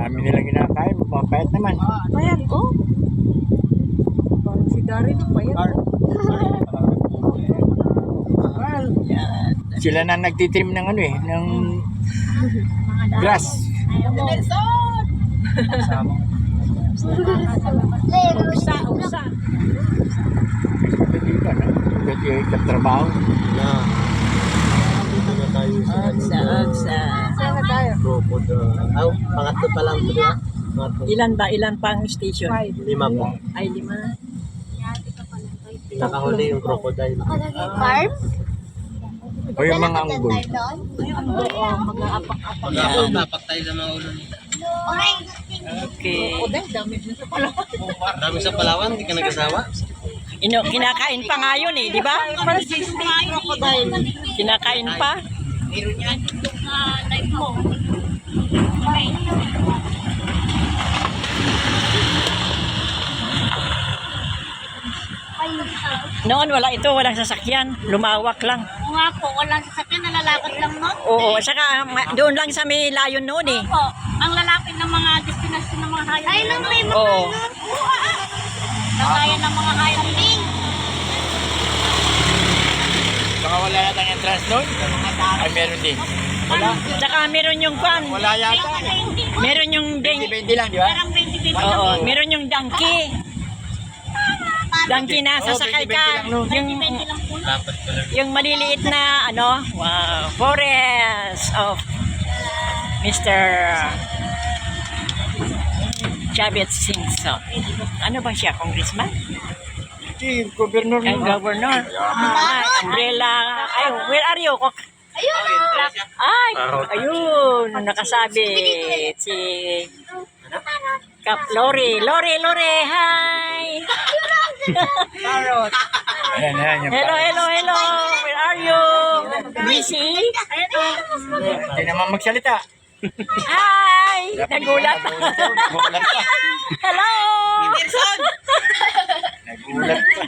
Dami nilang kinakain. Mapayat naman. Payat, oh. Parang si Darin, payat. Yan. Sila na nagtitrim ng ano eh, ng grass. Usa. Pwede ka na. Pwede katrabaho. Dito na tayo sa Saan na tayo? pangatlo pa lang ito na. Ilan pang station? 5 po. Ay, 5. Pinakahuli yung crocodile. Farm? O yung mga anggol. Mag-aapak-apak. Mag-apak tayo sa mga ulo nila. Okay. Dami sa Palawan, hindi ka nag-asawa. Kinakain pa nga yun eh, di ba? Kinakain pa. Noon wala ito, walang sasakyan. Lumawak lang. Oo nga po, walang sasakyan, nalalakad lang no? Oo, saka doon lang sa may layon noon eh. Po, ang lalapit ng mga destinasyon ng mga hayop. Ay, lang may mga Oo. Nagaya ng mga hayoping. Baka wala yata ng entrance doon? Ay, meron din. Wala. Saka meron yung kwan. Wala yata. Meron yung 20-20 lang, di ba? Parang 20-20. Oo, meron yung donkey. Donkey na sasakay ka. Yung maliliit na ano, wow, forest of Mr. Chavez Singson. Ano ba siya, congressman? Si Governor Ay, mo. governor. Ay, umbrella. Ay, where are you? Ay, ayun, nakasabit si Kap Lori, hi! Ayan, ayan. Yung Hello, where are you? Busy? Hindi naman magsalita. Hi! Nagulat. Nagulat pa. Hello! Nagulat pa.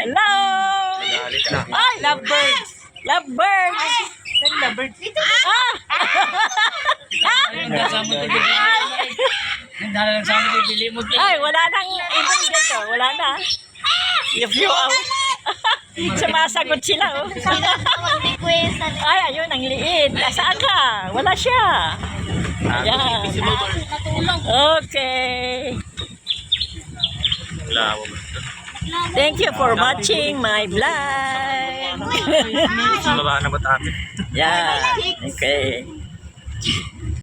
Hello! Galit na. Ay, lovebirds! Lovebirds! Ah! Ay, wala nang ibon dito. Wala na. You flew out. Sumasagot sila, oh. Ay, ayun, ang liit. Saan ka? Wala siya. Yan. Okay. Thank you for watching my vlog. Baba na ba tayo? Yeah. Okay.